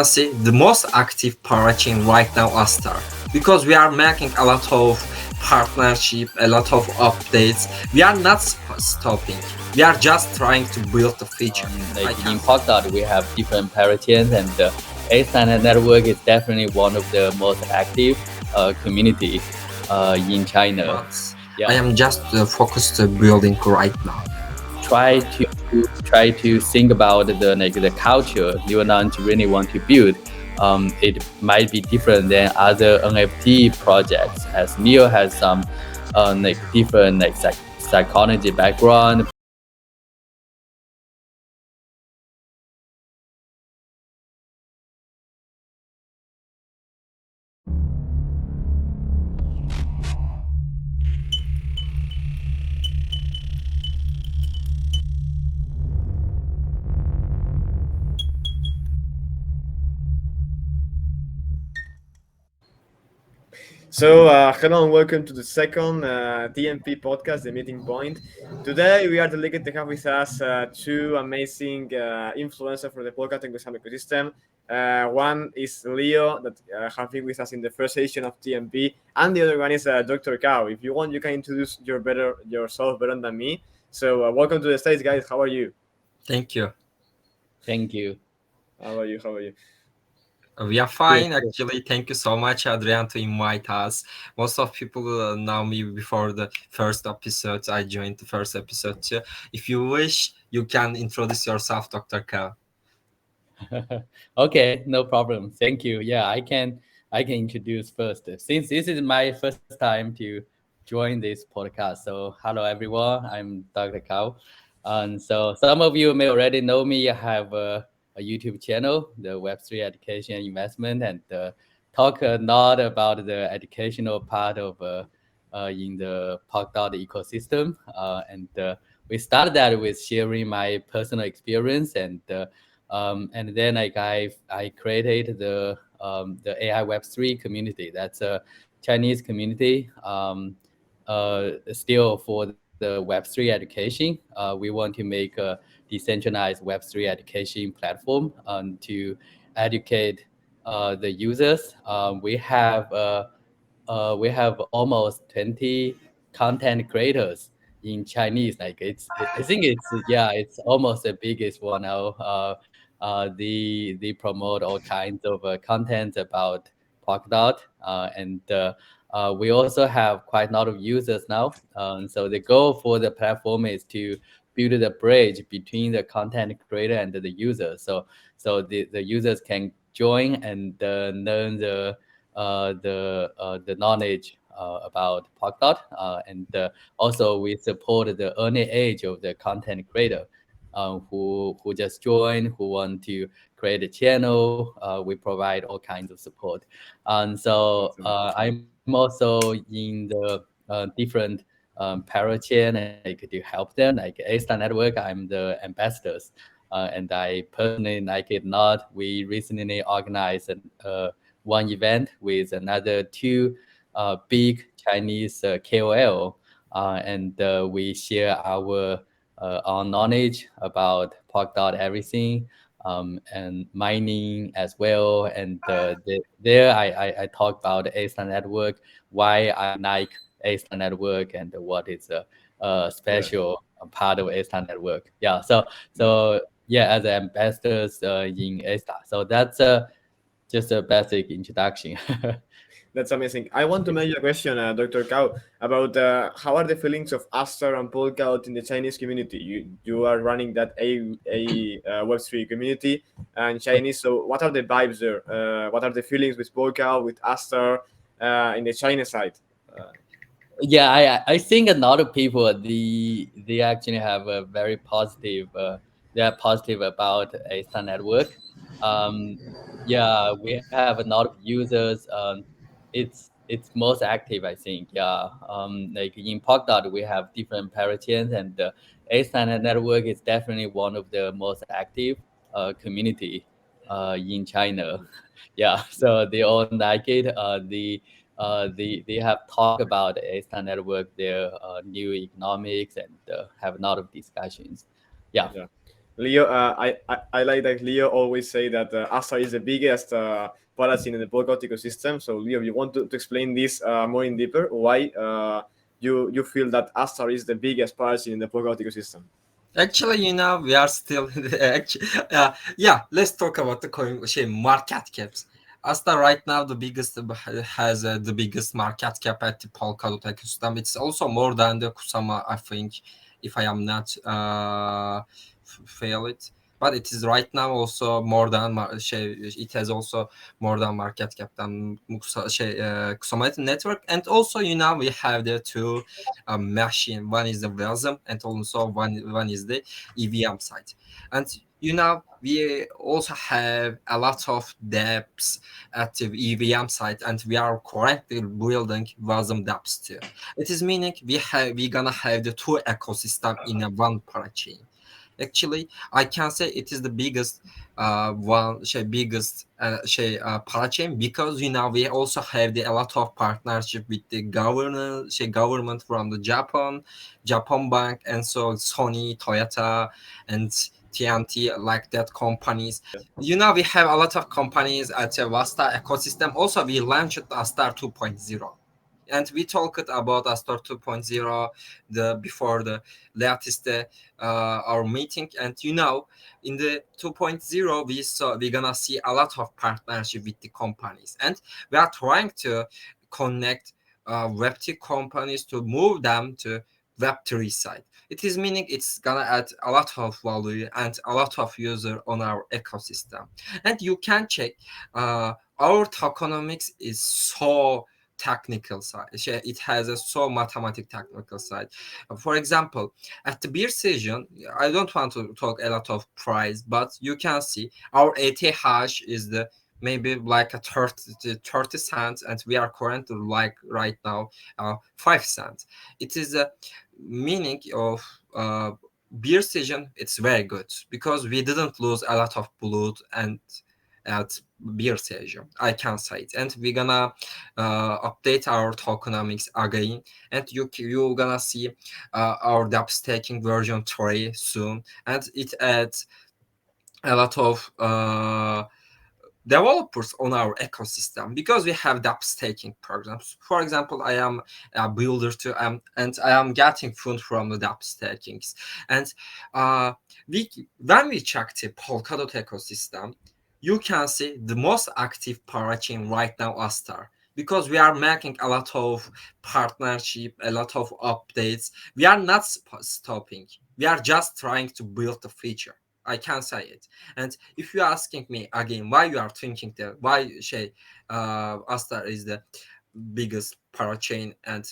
see the most active parachain right now, Astar, because we are making a lot of partnership, a lot of updates. We are not stopping. We are just trying to build the feature. I Like can in Polkadot, we have different parachains, and the Astar network is definitely one of the most active community in China. but I Yeah, am just focused building right now. try to try to think about the culture you want really want to build. It might be different than other NFT projects, as Leo has some different psychology background. So, hello and welcome to the second TMP podcast, The Meeting Point. Today, we are delighted to have with us two amazing influencers for the podcast and ecosystem. One is Leo, that have been with us in the first session of TMP, and the other one is Dr. Cow. If you want, you can introduce yourself better than me. So, welcome to the stage, guys. How are you? Thank you. Thank you. How are you? How are you? We are Good. fine, actually. Thank you so much, Adrian, to invite us. Most of people know me before the first episode. I joined the first episode too. If you wish, you can introduce yourself, Dr. K. Okay, no problem. Thank you. Yeah, I can introduce first. Since this is my first time to join this podcast. So hello everyone. I'm Dr. Kao. And so some of you may already know me. I have a YouTube channel, the Web3 Education Investment, and talk a lot about the educational part of in the Polkadot ecosystem. And we started that with sharing my personal experience, and then I created the AI Web3 community. That's a Chinese community. Still for the Web3 education, we want to make a decentralized Web3 education platform to educate the users. We have almost 20 content creators in Chinese. I think it's almost the biggest one now. They promote all kinds of content about Polkadot, and we also have quite a lot of users now. So the goal for the platform is to build the bridge between the content creator and the user. So the users can join and learn the knowledge about Polkadot, and also we support the early age of the content creator who just join, who want to create a channel. We provide all kinds of support, and so Awesome. I'm also in the different parachain like to help them, like A-Star Network. I'm the ambassadors. And I personally like it not. We recently organized one event with another two big Chinese KOL, and we share our knowledge about Polkadot everything, and mining as well. There I talk about the A-Star network, why I like A-Star network, and what is a Yeah. special part of A-Star network. Yeah, so yeah, as ambassadors in A-Star. So that's just a basic introduction. That's amazing. I want to make you a question, Dr. Kao, about how are the feelings of Astar and Polkadot in the Chinese community? You are running that Web3 community in Chinese. So what are the vibes there? What are the feelings with Polkadot, with Astar in the Chinese side? Uh, Yeah, I think a lot of people they actually have a very positive they are positive about A-Star network. Um, yeah, we have a lot of users. It's most active, I think. Yeah, like in Polkadot, we have different parachains, and the A-Star network is definitely one of the most active community in China. Yeah, so they all like it. They have talked about A-Star network, their new economics, and have a lot of discussions. Yeah. yeah. Leo, I like that Leo always say that Astar is the biggest parachain in the Polkadot ecosystem. So Leo, you want to explain this more in deeper? Why you feel that Astar is the biggest parachain in the Polkadot ecosystem? Actually, we are still actually, yeah. Let's talk about the market caps. Asta right now the biggest has the biggest market cap at the Polkadot ecosystem. It's also more than the Kusama, I think, if I am not fail it. But it is right now also more than it has also more than market cap than Kusama network. And also we have the two machine. One is the Versum and also one is the EVM side. And we also have a lot of dApps at the EVM side, and we are currently building Versum dApps too. It is meaning we gonna have the two ecosystem in a one parachain. Actually, I can say it is the biggest biggest parachain, because we also have a lot of partnership with the government from the Japan Bank, and so Sony, Toyota, and TNT, like that companies. We have a lot of companies at the Vasta ecosystem. Also, we launched Astar 2.0, and we talked about Astor 2.0 before the latest our meeting. And in the 2.0 we're gonna see a lot of partnership with the companies, and we are trying to connect web2 companies to move them to web3 side. It is meaning it's gonna add a lot of value and a lot of user on our ecosystem. And you can check our tokenomics is so technical side. It has a so mathematic technical side. For example, at the beer session, I don't want to talk a lot of price, but you can see our AT hash is the maybe like a 30 cents, and we are currently like right now 5 cents. It is a meaning of beer session. It's very good because we didn't lose a lot of blood and at beer session, I can say it. And we're gonna update our tokenomics again, and you gonna see our dApp staking version 3 soon, and it adds a lot of developers on our ecosystem, because we have dApp staking programs. For example, I am a builder too, and I am getting fund from the dApp stakings. And uh, when we check the Polkadot ecosystem, you can see the most active parachain right now, Astar, because we are making a lot of partnership, a lot of updates. We are not stopping. We are just trying to build the feature. I can say it. And if you're asking me again why you are thinking that why Astar is the biggest parachain and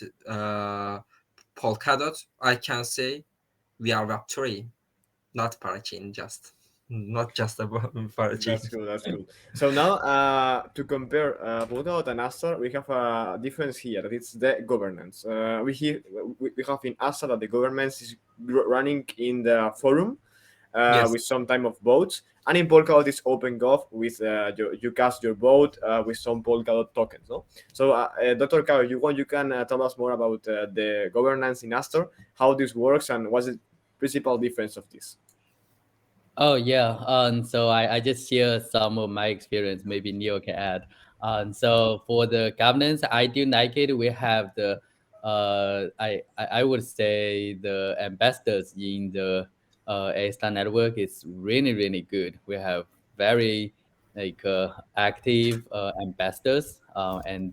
Polkadot, I can say we are Web3, not parachain, not just a That's parachain. cool. That's cool. So now, to compare Polkadot and Astar, we have a difference here. That it's the governance. We have in Astar that the governance is running in the forum Yes. with some time of votes, and in Polkadot it's OpenGov with you cast your vote with some Polkadot tokens. No. So, Dr. Kao, you want you can tell us more about the governance in Astar, how this works, and what's the principal difference of this? Oh yeah, so I just share some of my experience. Maybe Neil can add. So for the governance, I do like it. We have the, I would say the ambassadors in the A-Star network is really good. We have very active ambassadors, and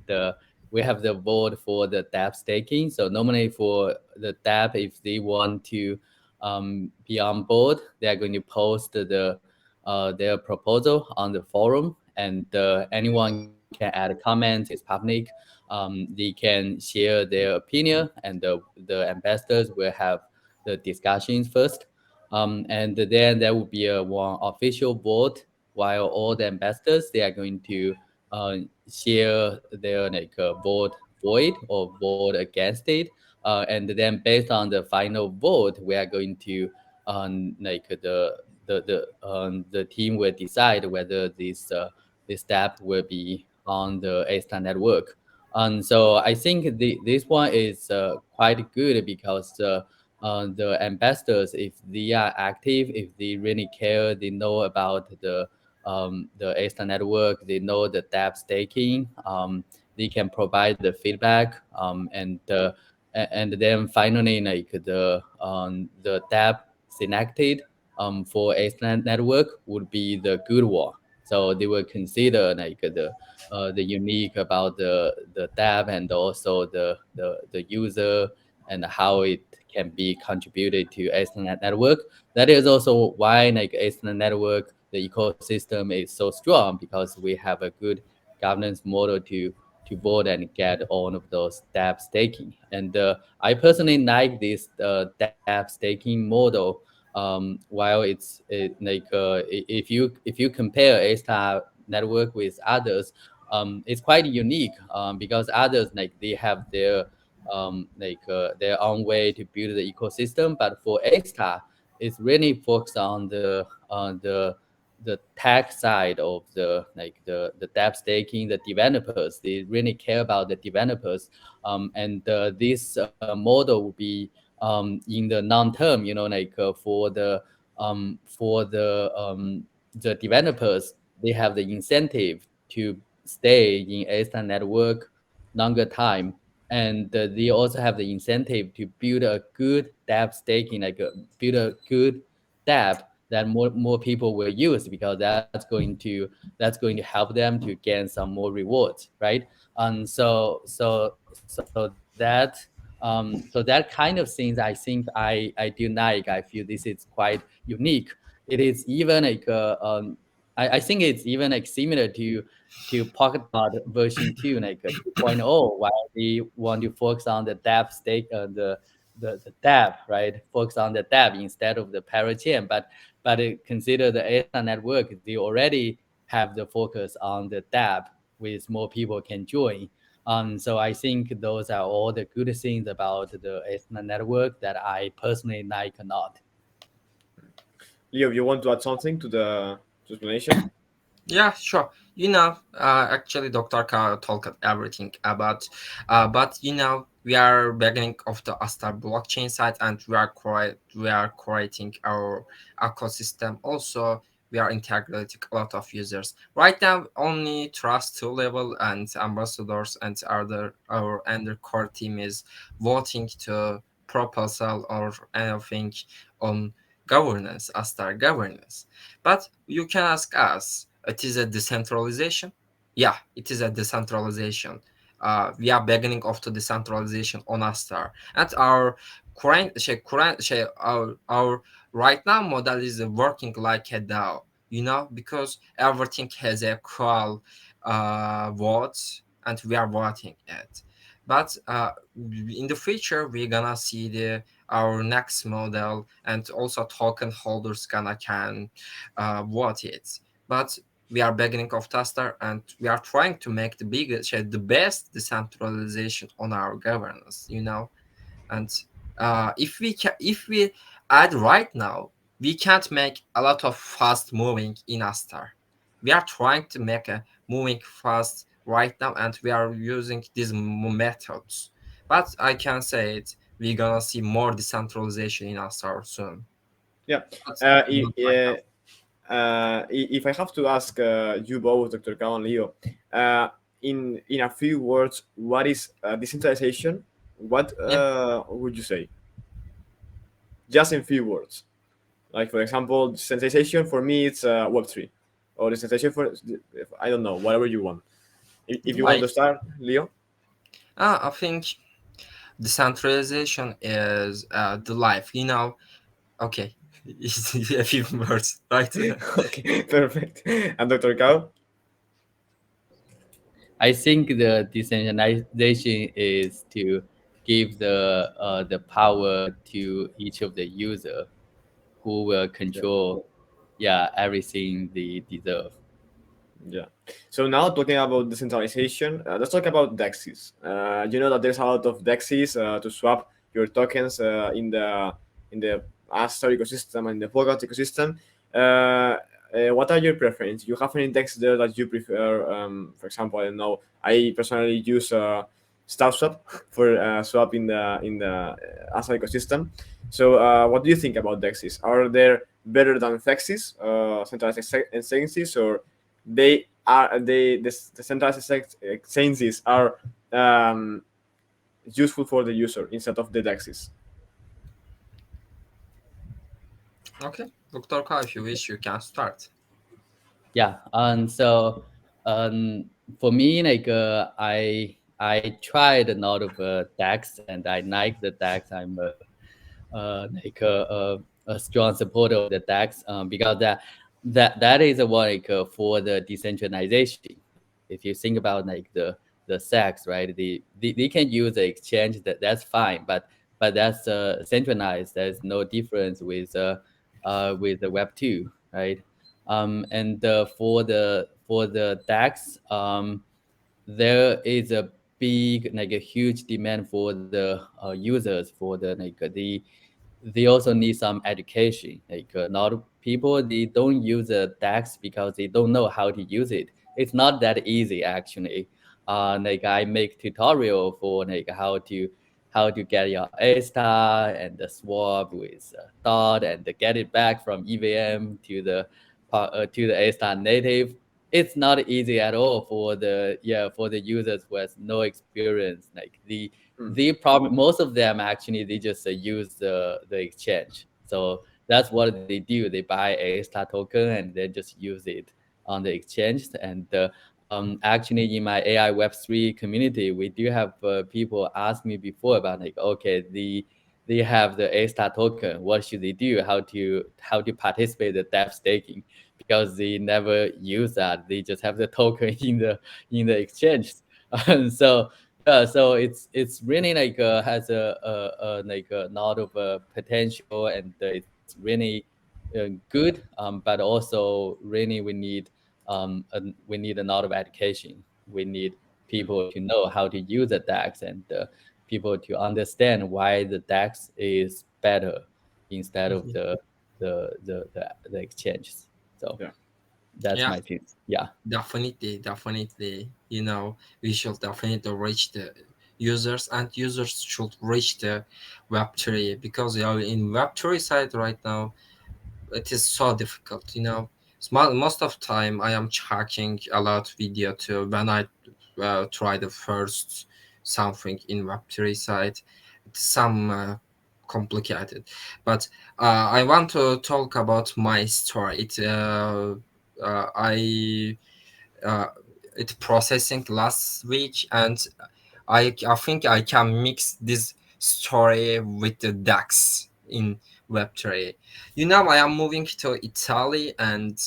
we have the vote for the dApp staking. So normally for the dApp, if they want to be on board, they are going to post their proposal on the forum, and anyone can add a comment. It's public. They can share their opinion, and the ambassadors will have the discussions first, and then there will be a one official vote, while all the ambassadors they are going to uh, share their vote for it or vote against it, and then based on the final vote, we are going to the team will decide whether this step will be on the A-Star network. And so I think this one is quite good because the ambassadors, if they are active, if they really care, they know about the Astar network, they know the dApp staking, they can provide the feedback, and then finally like the dApp selected for Astar network would be the good one. So they will consider like the unique about the dApp, and also the user and how it can be contributed to Ethernet network. That is also why like Ethernet network, the ecosystem is so strong, because we have a good governance model to board and get all of those dApp staking. And I personally like this dApp staking model. While if you compare A star network with others, it's quite unique, because others like they have their own way to build the ecosystem. But for A-Star, it's really focused on the tech side of the dApp staking, the developers. They really care about the developers, and this model will be in the long term. For the developers, they have the incentive to stay in A-Star network longer time, and they also have the incentive to build a good dApp staking, build a good dApp that more people will use, because that's going to help them to gain some more rewards, right? And so that kind of things, I think I do like. I feel this is quite unique. It is even I think it's even like similar to Polkadot version 2, like 2.0, while they want to focus on the dApp stake, the dApp, right? Focus on the dApp instead of the parachain. But consider the Ether network, they already have the focus on the dApp, with more people can join. So I think those are all the good things about the Ether network that I personally like a lot. Leo, you want to add something to the explanation? Yeah, sure. Actually, Dr. Ka talked everything about, but we are beginning of the Astar blockchain site, and we are creating our ecosystem. Also, we are integrating a lot of users. Right now, only Trust 2 level and ambassadors and our under core team is voting to proposal or anything on governance, Astar governance. But you can ask us, it is a decentralization? Yeah, it is a decentralization. We are beginning of the decentralization on Astar, and our right now model is working like a DAO. Because everything has a call votes, and we are voting it. But in the future, we're gonna see our next model, and also token holders gonna can vote it. But we are beginning of Tastar, and we are trying to make the best decentralization on our governance. And if we add right now, we can't make a lot of fast moving in Astar. We are trying to make a moving fast right now, and we are using these methods. But I can say it, we're gonna see more decentralization in Astar soon. Yeah. But Uh, not i- right now. uh, if I have to ask you both, Dr. Kao and Leo, uh, in a few words, what is decentralization? What Yeah. would you say? Just in few words. Like for example, decentralization for me it's Web3, or decentralization for I don't know, whatever you want. If you want I to start, Leo. I think decentralization is the life. Okay, a few words, right? Okay, perfect. And Dr. Kao. I think the decentralization is to give the power to each of the user, who will Yeah. control, yeah, everything they deserve. Yeah. So now talking about decentralization, let's talk about DEXs. You know that there's a lot of DEXs to swap your tokens in the Astar ecosystem and the Polkadot ecosystem. What are your preferences? You have any DEX there that you prefer? For example, I don't know. I personally use start swap for swap in the Astar ecosystem. So what do you think about DEXs? Are they better than FEXs, centralized exchanges, or the centralized exchanges are um, useful for the user instead of the DEXs? Okay, Dr. Ka, if you wish, you can start. Yeah, and so um, for me, like I tried a lot of decks, and I like the decks. I'm a strong supporter of the decks because that is what for the decentralization. If you think about the SEX, right? They can use the exchange, that's fine, but that's centralized. There's no difference with the Web 2, right? And for the DAX, there is a big, like a huge demand for the users, for the they also need some education. Like a lot of people, they don't use the DAX because they don't know how to use it. It's not that easy actually. Like I make tutorial for like how to get your A star and the swap with dot and get it back from EVM to the A star native. It's not easy at all for the for the users who has no experience. Like Hmm. the problem, most of them actually they just use the exchange. So that's what they do. They buy a star token and then just use it on the exchange. And actually in my AI Web3 community, we do have people ask me before about like, okay, they have the A star token. What should they do? How to participate in the dApp staking? Because they never use that. They just have the token in the exchange. And so so it's really like has a like a lot of potential, and it's really good. But also really we need a lot of education. We need people to know how to use the DAX, and people to understand why the DAX is better instead of Mhm. the exchanges. So Yeah. that's Yeah, my thing. Yeah. definitely, definitely. We should definitely reach the users, and users should reach the Web3 because in Web3 side right now, it is so difficult. Most of time I am checking a lot video too when I try the first something in Web3 side. It's some complicated, but I want to talk about my story. I uh, it processing last week, and I think I can mix this story with the DAX in Web3. I am moving to Italy, and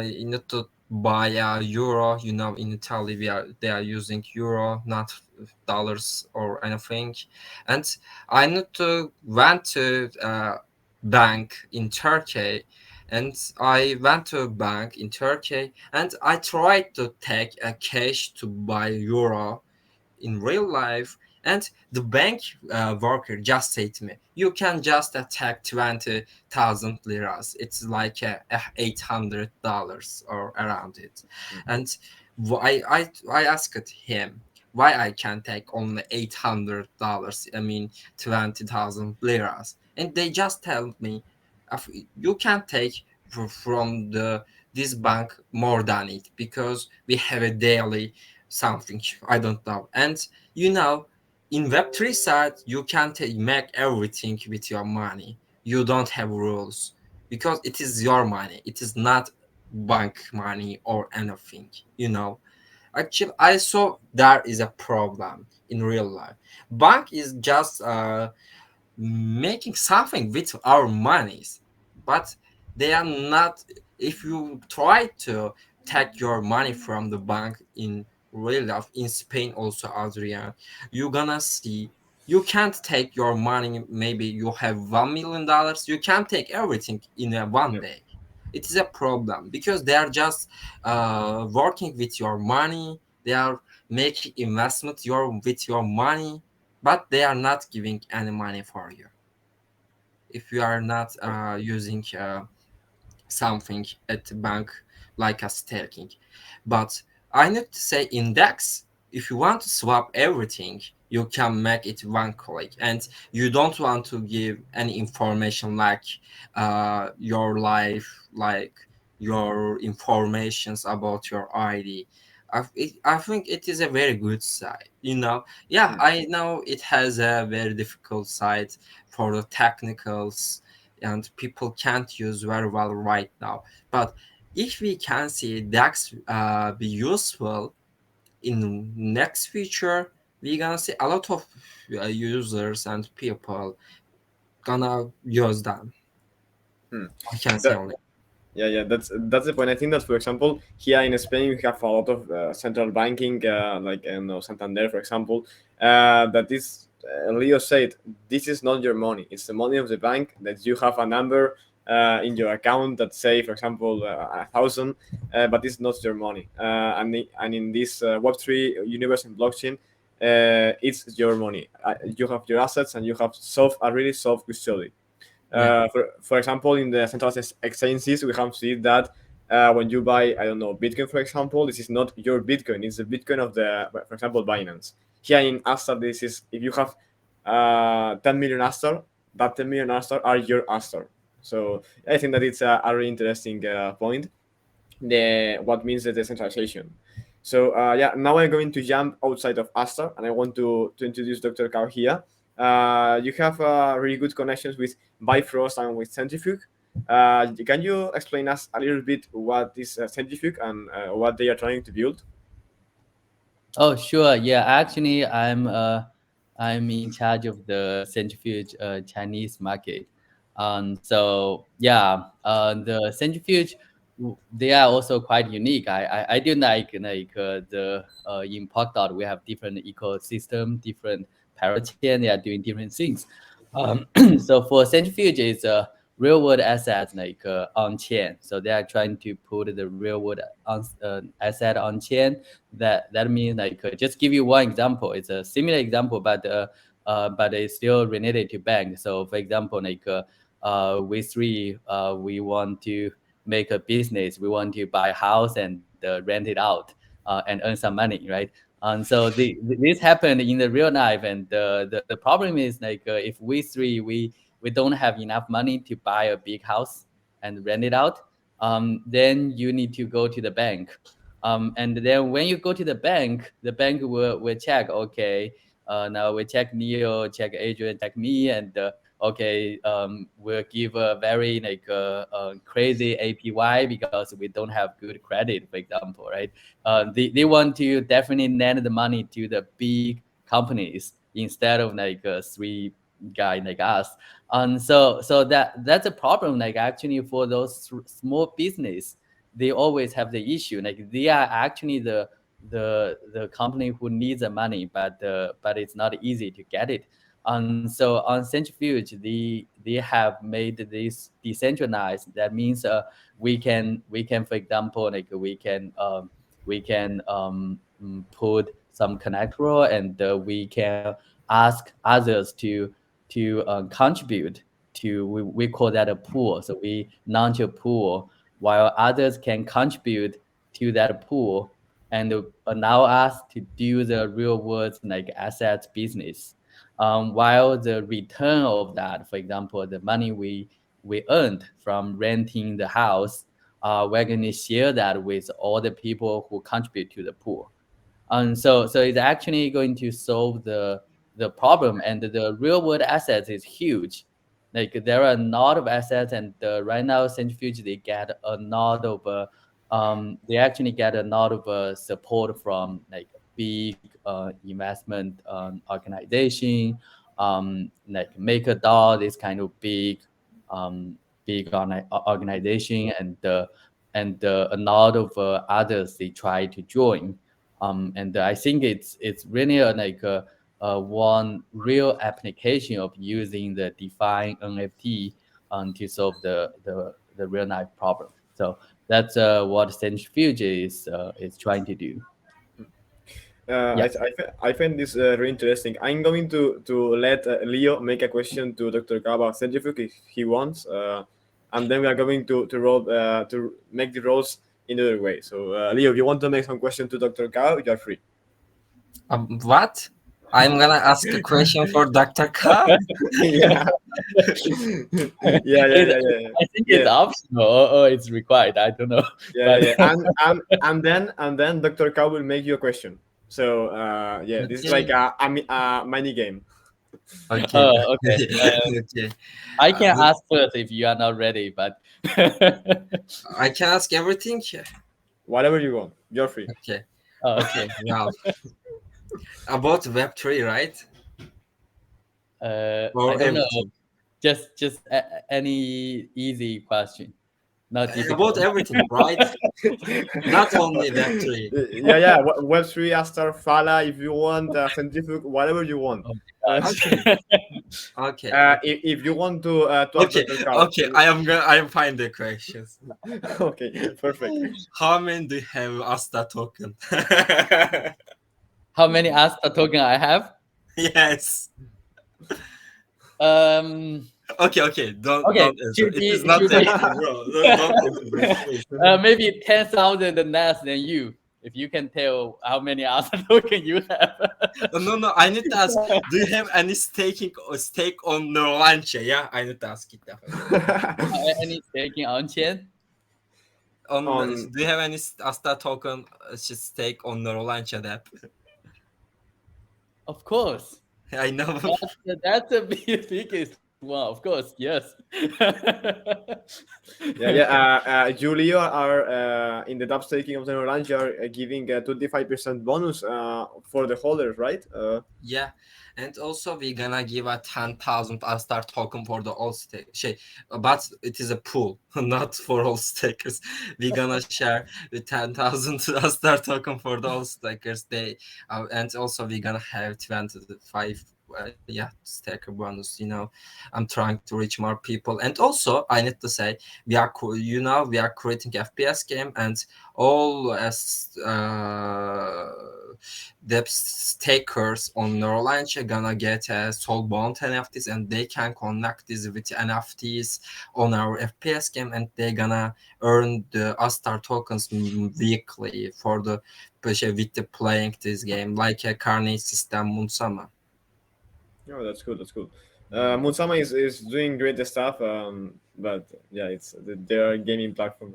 you need to buy a euro. In Italy, they are using euro, not dollars or anything. And I need to went to bank in Turkey, and I went to a bank in Turkey, and I tried to take a cash to buy euro in real life, and the bank worker just said to me, you can just attack 20,000 liras. It's like $800 or around it. And I asked him why I can take only $800, I mean 20,000 liras, and they just tell me, you can take from this bank more than it because we have a daily something, I don't know. And you know in Web3 side you can make everything with your money. You don't have rules because it is your money, it is not bank money or anything. Actually, I saw there is a problem in real life. Bank is just making something with our monies, but they are not. If you try to take your money from the bank in real life in Spain, also Adrian, you're gonna see you can't take your money. Maybe you have $1 million, you can't take everything in a one Yeah. day. It is a problem because they are just working with your money. They are making investment with your money, but they are not giving any money for you if you are not using something at the bank like a staking. But I need to say index if you want to swap everything, you can make it one click, and you don't want to give any information like your life, like your informations about your ID. I think it is a very good side, you know. Yeah, Hmm. I know it has a very difficult side for the technicals, and people can't use very well right now. But if we can see that be useful in next future, we gonna see a lot of users and people gonna use them. Hmm. I can say That, only. yeah, that's the point. I think that, for example, here in Spain we have a lot of central banking, like Santander, for example. That is, Leo said, this is not your money. It's the money of the bank. That you have a number in your account that say, for example, 1,000, but it's not your money. And in this Web3 universe and blockchain, it's your money. You have your assets, and you have a really soft custody. Yeah, For example, in the central exchanges, we have seen that when you buy, I don't know, Bitcoin, for example, this is not your Bitcoin; it's the Bitcoin of the, for example, Binance. Here in Astar, this is if you have 10 million Astar, that 10 million Astar are your Astar. So I think that it's a really interesting point. The what means the decentralization. So yeah, now I'm going to jump outside of Astar, and I want to introduce Dr. Kao here. You have really good connections with Bifrost and with Centrifuge. Can you explain us a little bit what is Centrifuge and what they are trying to build? Oh, sure. Yeah, actually, I'm in charge of the centrifuge Chinese market. So yeah, the centrifuge they are also quite unique. I do like the in Polkadot we have different ecosystem, different parachain. They are doing different things. Um, so for centrifuge, it's a real world assets like on chain. So they are trying to put the real world asset on chain. That means like just give you one example. It's a similar example, but it's still related to bank. So for example, like we three we want to make a business. We want to buy a house and rent it out and earn some money, right? And so this happened in the real life, and the problem is like if we three we don't have enough money to buy a big house and rent it out, then you need to go to the bank. And then when you go to the bank will check, okay, now we check Neo, check Adrian, check me, and okay, we'll give a very like crazy APY because we don't have good credit, for example, right? They want to definitely lend the money to the big companies instead of like a three guy like us. And so that's a problem. Like actually for those small business, they always have the issue. Like they are actually the company who needs the money, but it's not easy to get it. And so on Centrifuge, they have made this decentralized. That means we can for example like we can put some connector, and we can ask others to contribute to we call that a pool. So we launch a pool while others can contribute to that pool and allow us to do the real world like assets business. While the return of that, for example, the money we earned from renting the house, we're going to share that with all the people who contribute to the pool. And so it's actually going to solve the problem. And the real world assets is huge. Like there are a lot of assets, and right now Centrifuge they get a lot of they actually get a lot of support from like big investment organization, like MakerDAO, this kind of um, big organization, and a lot of others they try to join. And I think it's really one real application of using the defined NFT to solve the real life problem. So that's what Centrifuge is trying to do. Yeah. I find this very interesting. I'm going to let Leo make a question to Dr. Kao about centrifuge if he wants, and then we are going to roll to make the roles in the other way. So Leo, if you want to make some question to Dr. Kao, you are free. What? I'm gonna ask a question for Dr. Ka. Yeah. Yeah, yeah, yeah, yeah, I think it's yeah, optional or it's required. I don't know. yeah, But yeah. And then Dr. Cow will make you a question. So yeah, this is like Okay. a mini game. Okay. okay. Okay. I can Look, ask first if you are not ready, but I can ask everything. Whatever you want, you're free. Okay. uh, Okay. Well, about Web3, right? I Or don't know. everything. Just any easy question, not About difficult. everything, right? Not only Web3. Yeah, yeah. Web3, Astar, Fala, if you want, scientific, whatever you want. Oh Uh, my Okay. god. Okay. Okay. if you want to ask Okay. Dr. Cow. Okay. I am fine the questions. Okay, perfect. How many do you have Asta token? How many Asta token I have? Yes. Um. Okay, okay. Okay. Don't answer. Should It is be not should be. technical, bro. Don't answer this, please. Maybe 10,000 less than you. If you can tell how many Asta token you have. No, no. I need to ask. Do you have any stake on Neuralancia? Yeah, I need to ask it definitely. Any staking on chain? On On do you have any Asta token stake on Neuralancia app? Of course. I know. That's the biggest one. Of course, yes. yeah, yeah. Julio are in the top staking of the Orange are giving a 25% bonus for the holders, right? Yeah, and also we're gonna give a 10,000 Astar token for the all stake. But it is a pool, not for all stakers. We're gonna share the 10,000 Astar token for the all stakers. And also we're gonna have 25. Yeah, staker bonus. I'm trying to reach more people, and also I need to say we are creating FPS game, and all as the stakers on Neuralink are gonna get soulbound NFTs, and they can connect this with NFTs on our FPS game, and they're gonna earn the Astar tokens weekly for the with the playing this game, like a Carnage system Munsama. Oh, that's cool. That's cool. Munsama is doing great stuff. But yeah, it's their gaming platform.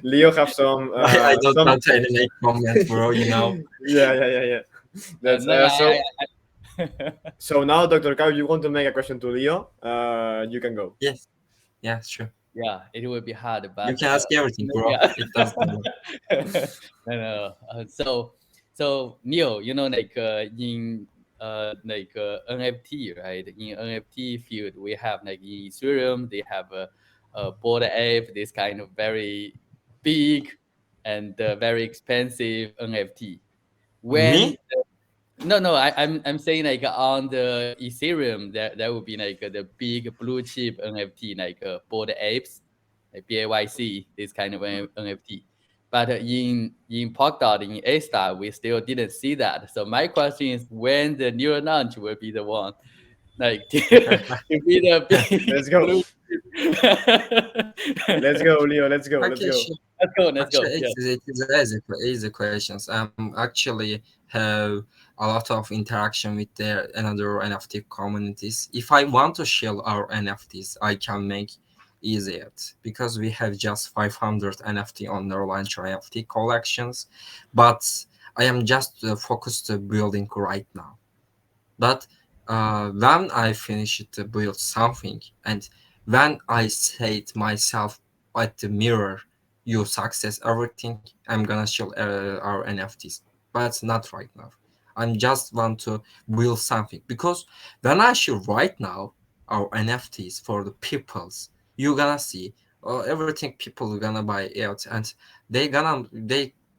Leo have I don't some. want any make comment, bro. Yeah, yeah, yeah, yeah. That's No, no, so. I So now, Dr. Cow, you want to make a question to Leo? You can go. Yes, yeah, sure. yeah, it will be hard, You but can ask everything, bro. yeah. It doesn't matter. No, no. So Neil, like NFT, right? In NFT field, we have like in Ethereum, they have a Bored Ape, this kind of very big and very expensive NFT. When Me? no, I'm saying like on the Ethereum, there will be like the big blue chip NFT, like Bored Apes, like BAYC, this kind of NFT. But in Polkadot, in Astar, we still didn't see that. So my question is, when the neural launch will be the one, like to be the big Let's go. blue chip. Let's go, Leo. Let's go. Let's Okay, go. sure. Let's go, let's go. Actually, Yeah. it is easy questions. Actually have a lot of interaction with the another NFT communities. If I want to share our NFTs, I can make easy it because we have just 500 NFT on our launch NFT collections, but I am just focused to building right now. But when I finish to build something, and when I say it myself at the mirror, you success everything, I'm gonna show our NFTs. But not right now. I just want to build something because when I show right now our NFTs for the peoples, you gonna see everything people are gonna buy it, and they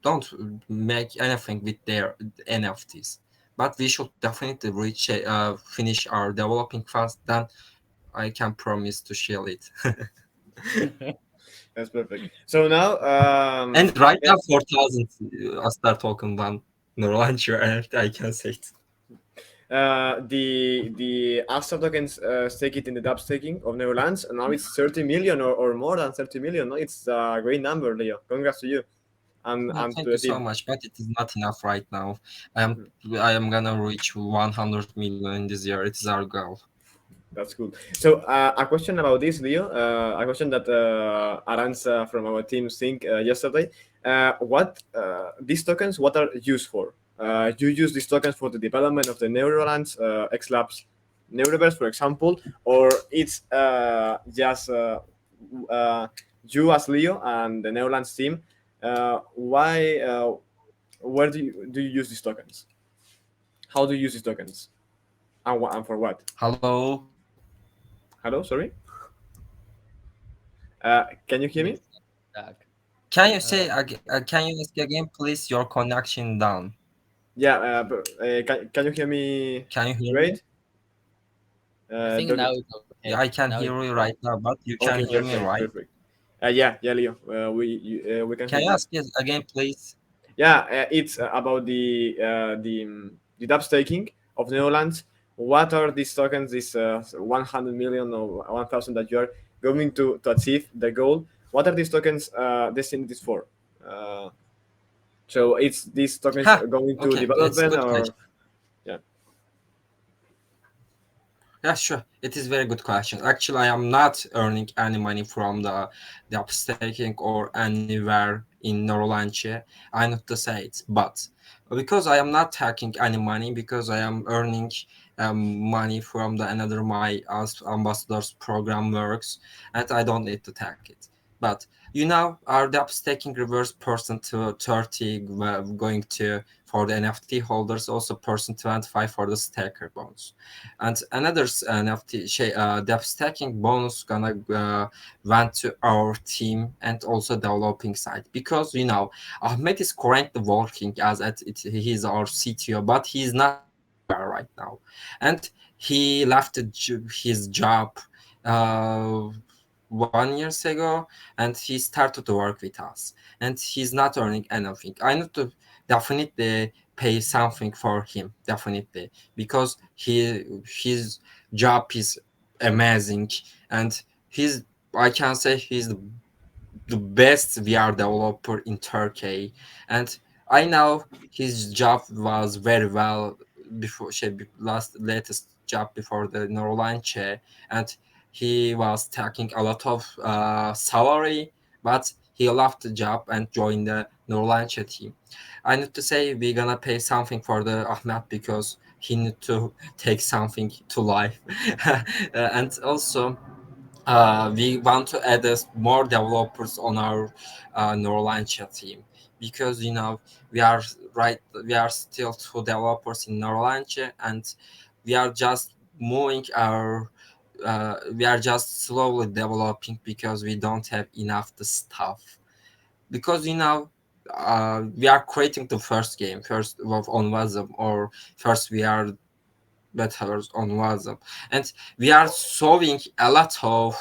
don't make anything with their NFTs, but we should definitely finish our developing fast. Then I can promise to share it. That's perfect. So now, And right now, 4,000 I start talking one no launcher, and I can say it. the Astar tokens stake it in the dub staking of Neverlands, and now it's 30 million or more than 30 million. No, it's a great number, Leo. Congrats to you. and Thank to the you so team. much, but it is not enough right now. I am gonna reach 100 million in this year. It is our goal. That's cool. So, a question about this, Leo. A question that Aranza from our team think yesterday. What these tokens? What are used for? You use these tokens for the development of the Neurolands X Labs Neuroverse, for example, or it's just you as Leo and the Neurolands team. Why? Where do you use these tokens? How do you use these tokens? And for what? Hello, Hello, sorry. Can you hear Yes, me? Doug. can you Uh, say can you ask again, please? Your connection down. Yeah, can you hear me Can you hear me? great? I think Doc- now it's Yeah, okay. I can Now hear it's you fine. right now, but you can okay, hear me, perfect, right? perfect. Yeah, Leo, we can Can hear you you. ask it again, please? Yeah, it's about the dub staking of Neolands. What are these tokens? This 100 million or 1,000 that you are going to achieve the goal. What are these tokens destined for? Uh, so it's these tokens Ha. going to Okay, it's development good or question. yeah. Yeah, sure. It is very good question. Actually, I am not earning any money from the upstaking or anywhere in Neuralaunch. I not to say it, but because I am not taking any money, because I am earning money from the another my ambassadors program works, and I don't need to take it. But our the upstaking reverse person to 30 going to for the NFT holders, also person 25 for the staker bonus. And another NFT depth stacking bonus gonna went to our team and also developing side, because Ahmed is currently working as he's our CTO, but he's not anywhere right now, and he left his job uh, 1 year ago, and he started to work with us, and he's not earning anything. I need to definitely pay something for him, definitely, because his job is amazing, and he's I can say he's the best VR developer in Turkey, and I know his job was very well before last latest job before the Neuralaunch, and he was taking a lot of salary, but he left the job and joined the Neuralaunch team. I need to say we're gonna pay something for the Ahmed, because he need to take something to life, and also we want to add more developers on our Neuralaunch team, because we are we are still two developers in Neuralaunch, and we are just moving our we are just slowly developing, because we don't have enough the stuff, because we are creating the first game first on WhatsApp, or first we are better on WhatsApp, and we are solving a lot of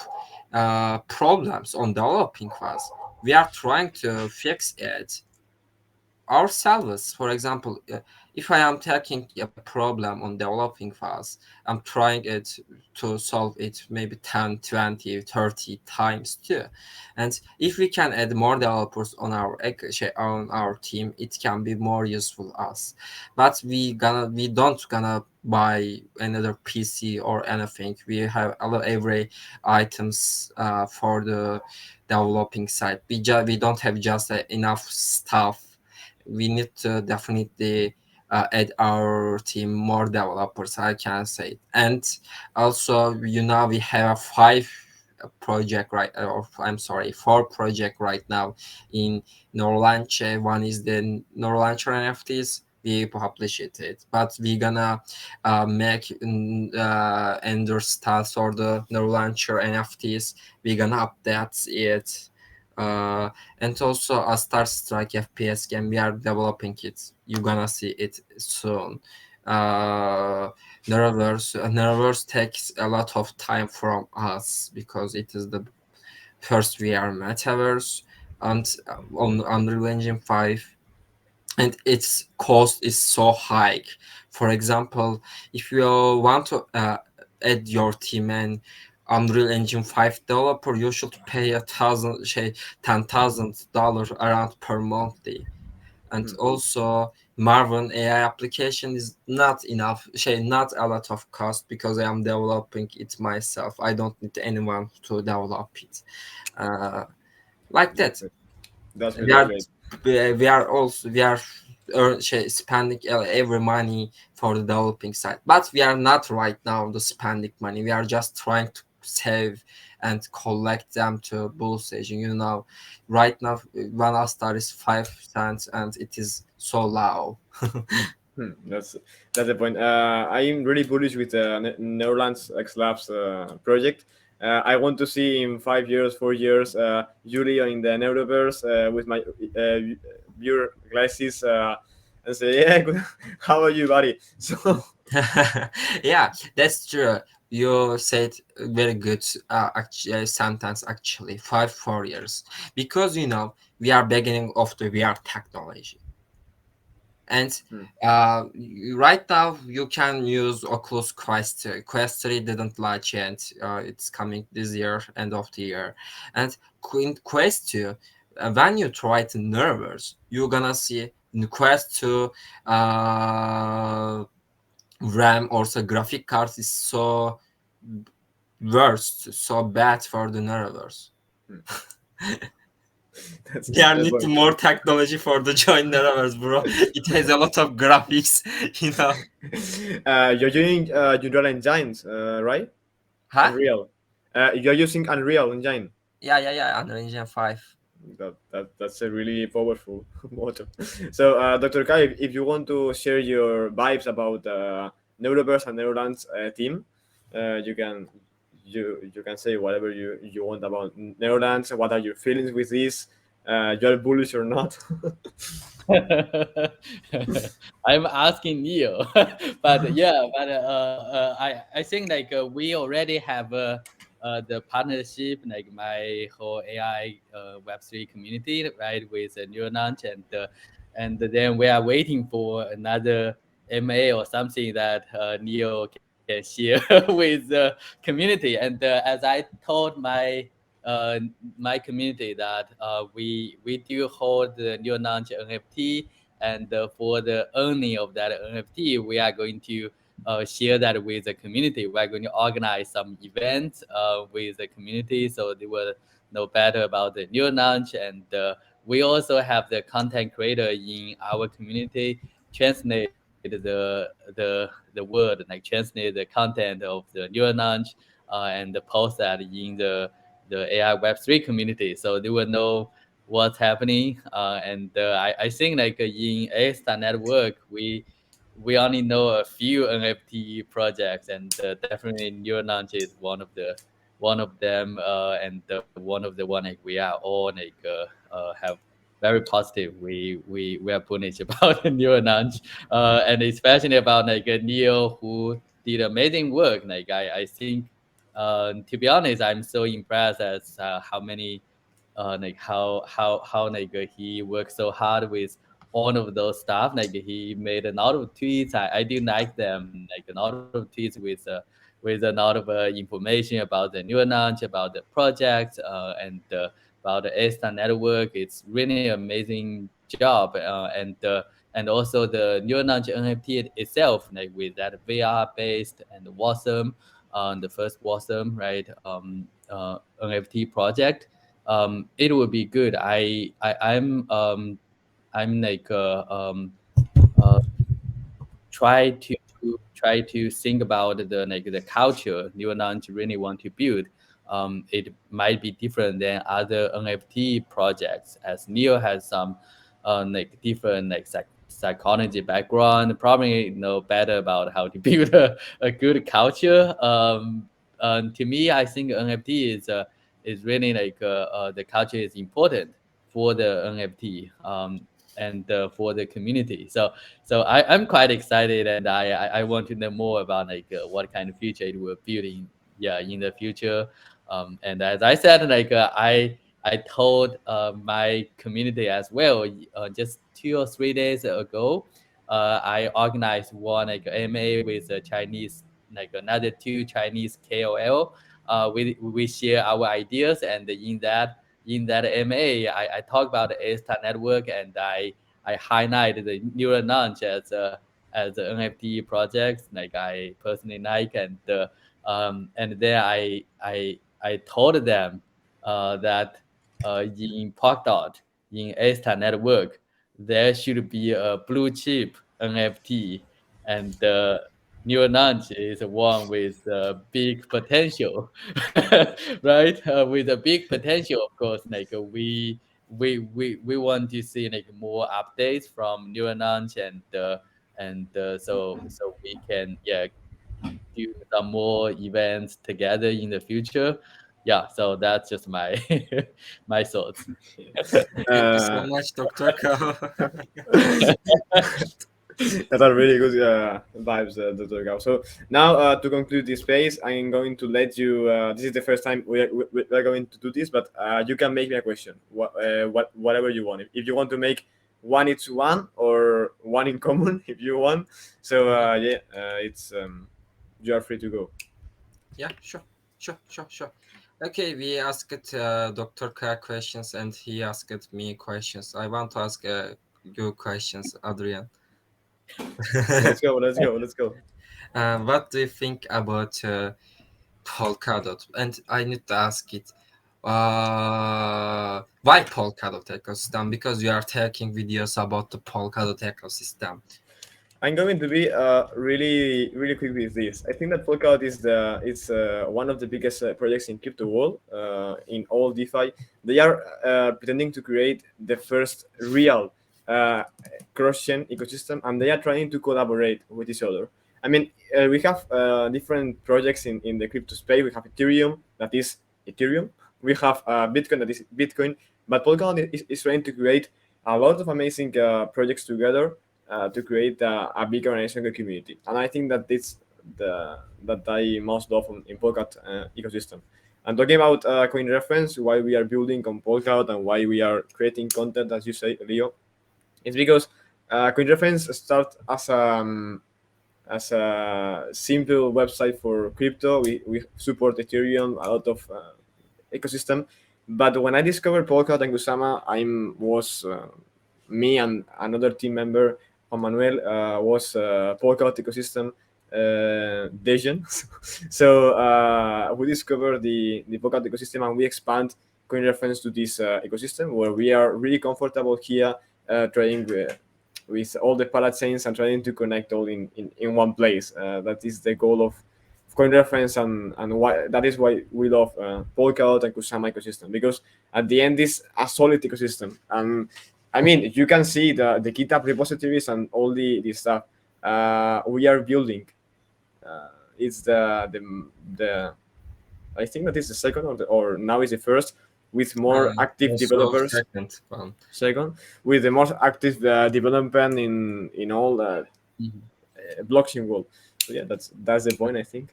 problems on developing fast. We are trying to fix it ourselves. For example, if I am taking a problem on developing fast, I'm trying it to solve it maybe 10, 20, 30 times too. And if we can add more developers on our team, it can be more useful us. But we don't gonna buy another PC or anything. We have every items for the developing side. We don't have just enough stuff. We need to definitely add our team more developers, I can say. And also, we have project right or I'm sorry, four project right now in Neuralaunch. One is the Neuralauncher NFTs. We publish it, but we gonna make Ender stats or the Neuralauncher NFTs. We gonna update it, uh, and also a Star Strike FPS game. We are developing it. You're gonna see it soon. Uh, Nervers takes a lot of time from us, because it is the first VR metaverse, and on Unreal Engine 5, and its cost is so high. For example, if you want to add your team and Unreal Engine 5 developer, you should pay a thousand, say, $10,000 around per monthly. And also Marvin AI application is not enough, not a lot of cost because I am developing it myself. I don't need anyone to develop it. Uh, like that. That's We really are great. spending every money for the developing side, but we are not right now the spending money. We are just trying to save and collect them to bull staging. Right now one Astar is 5 cents and it is so low. That's the point. I'm really bullish with Neuralance X Labs project. I want to see in 5 years, 4 years, Julio in the Neuroverse with my viewer glasses and say, "Yeah, good. How are you, buddy?" So Yeah, that's true. You said very good sentence actually. 4 years, because we are beginning of the VR technology. And right now you can use Oculus Quest 2. Quest 3 didn't launch yet. It's coming this year, end of the year. And in Quest 2, when you try to nervous, you're gonna see in Quest 2 RAM, also graphic card is so worst, so bad for the nervous. There that's need point. more technology for the joint nervous, bro. It has a lot of graphics, You're using Unreal Engines, right? Huh? Unreal. You're using Unreal Engine. Yeah. Unreal Engine 5. That's a really powerful motto. So, Dr. Kai, if you want to share your vibes about Neuroverse and Neuralance team, you can you can say whatever you want about Neuralance. What are your feelings with this? You're bullish or not? I'm asking you, but yeah, but I think like we already have the partnership, like my whole AI Web3 community, right, with Neuralaunch, and then we are waiting for another MA or something that Neo can share with the community. And as I told uh, my community that we do hold the new launch NFT, and for the earning of that NFT, we are going to share that with the community. We are going to organize some events with the community so they will know better about the new launch. And we also have the content creator in our community translate the word, like translate the content of the new launch and post that in the AI Web3 community, so they will know what's happening. And I think like in Astar network, we only know a few NFT projects, and definitely New Launch is one of them, and one of the one like we are all like have very positive. We are bullish about the New Launch, and especially about like Neo who did amazing work. Like I think to be honest, I'm so impressed as how many like how like he worked so hard with all of those stuff. Like he made a lot of tweets. I do like them. Like a lot of tweets with a lot of information about the new launch, about the project, and about the A-Star network. It's really amazing job, and also the new launch NFT itself, like with that VR based and awesome, the first awesome, right, NFT project. It would be good. I'm like uh, try to try to think about the like the culture new launch really want to build. It might be different than other NFT projects, as Neo has some like different like psychology background, probably know better about how to build a good culture. To me, I think NFT is really like the culture is important for the NFT. And for the community. So I'm quite excited, and I want to know more about like what kind of future it will build in, yeah, in the future. And as I said, like I told my community as well just 2 or 3 days ago. I organized one like MA with a Chinese, like another two Chinese KOL. we share our ideas, and in that MA, I talk about the Astar network, and I highlight the neural launch as an NFT project like I personally like, and there I told them that in Polkadot, in Astar network, there should be a blue chip NFT, and the new launch is one with big potential, right? With a big potential, of course. Like we want to see like more updates from new launch, and so we can do some more events together in the future. Yeah, so that's just my my thoughts. Thank you so Uh, much, Dr. Kao. that are really good vibes, Dr. Gao. So now, to conclude this phase, I'm going to let you. This is the first time we're going to do this, but you can make me a question, whatever you want. If you want to make one each one or one in common, if you want. So it's you are free to go. Yeah, sure. Okay, we asked Dr. Ka questions and he asked me questions. I want to ask you questions, Adrian. Let's go. Let's go. Let's go. What do you think about Polkadot? And I need to ask it. Why Polkadot ecosystem? Because you are taking videos about the Polkadot ecosystem. I'm going to be really really quick with this. I think that Polkadot is one of the biggest projects in crypto world in all DeFi. They are pretending to create the first real uh, cross-chain ecosystem, and they are trying to collaborate with each other. I mean, we have different projects in the crypto space. We have Ethereum, that is Ethereum. We have Bitcoin, that is Bitcoin. But Polkadot is trying to create a lot of amazing projects together to create a big organizational community. And I think that it's that I most love in Polkadot ecosystem. And talking about coin reference, why we are building on Polkadot and why we are creating content, as you say, Leo, it's because coin reference start as a simple website for crypto. We support Ethereum, a lot of ecosystem. But when I discovered Polkadot and Kusama, was me and another team member, Juan Manuel, was Polkadot ecosystem vision. So we discovered the Polkadot ecosystem and we expand coin reference to this ecosystem where we are really comfortable here trying with all the parachains and trying to connect all in one place. That is the goal of coin reference and why that is why we love Polkadot and Kusama ecosystem, because at the end is a solid ecosystem. And I mean, you can see the GitHub repositories and all the stuff we are building. It's the I think that is the second or now is the first with more active Also developers. second one. Second, with the most active development in all the blockchain world. So yeah, that's the point, I think.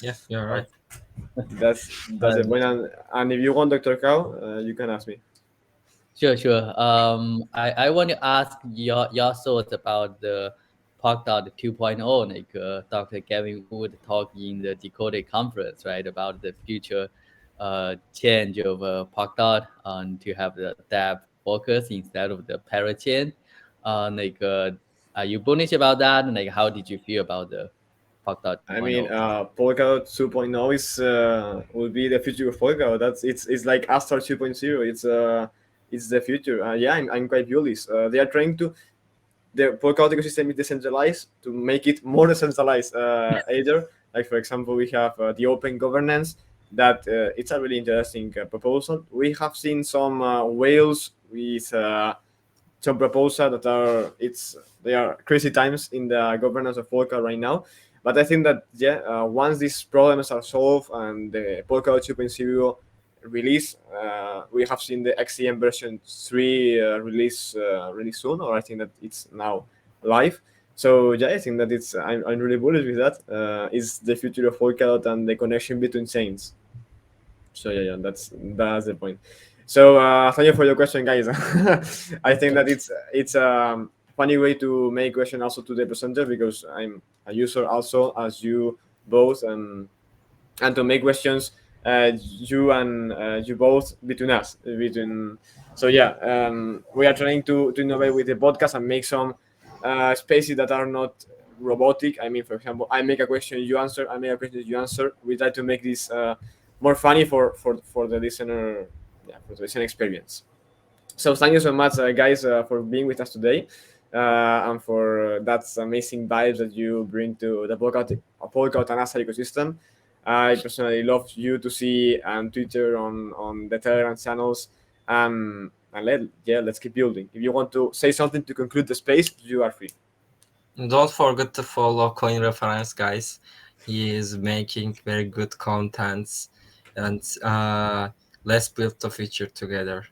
Yeah, you're right. That's the point. And if you want, Dr. Cow, you can ask me. Sure. I want to ask your thoughts about the Polkadot 2.0, like Dr. Gavin Wood talked in the Decoded conference, right, about the future change of Polkadot and to have the dApp focus instead of the parachain. Are you bullish about that? And like, how did you feel about the Polkadot I mean, 2.0? Polkadot 2.0 is will be the future of Polkadot. It's like Astar 2.0. It's the future. Yeah, I'm quite bullish. They are trying to the Polkadot ecosystem is decentralized to make it more decentralized. Either like for example, we have the open governance that it's a really interesting proposal. We have seen some whales with some proposals that are they are crazy times in the governance of Polkadot right now. But I think that once these problems are solved and the Polkadot 2.0 release, we have seen the XCM version 3 release really soon, or I think that it's now live. So yeah, I think that I'm really bullish with that. It's the future of Polkadot and the connection between chains. So yeah, that's the point. So thank you for your question, guys. I think that it's a funny way to make question also to the presenter because I'm a user also as you both, and and to make questions you and you both between us between. So yeah, we are trying to innovate with the podcast and make some spaces that are not robotic. I mean, for example, I make a question, you answer. I make a question, you answer. We try to make this more funny for the listener, yeah, for the listener experience. So thank you so much, guys, for being with us today, and for that amazing vibes that you bring to the Polkadot and Astar ecosystem. I personally love you to see on Twitter, on the Telegram channels, and let's keep building. If you want to say something to conclude the space, you are free. Don't forget to follow coin reference, guys. He is making very good contents, and let's build the future together.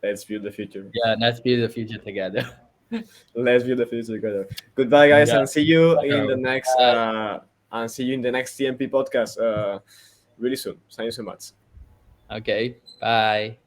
Let's build the future. Yeah, let's build the future together. Let's build the future together. Goodbye, guys, Yeah. and see you in the So, next bye. TMP podcast really soon. Thank you so much. Okay. Bye.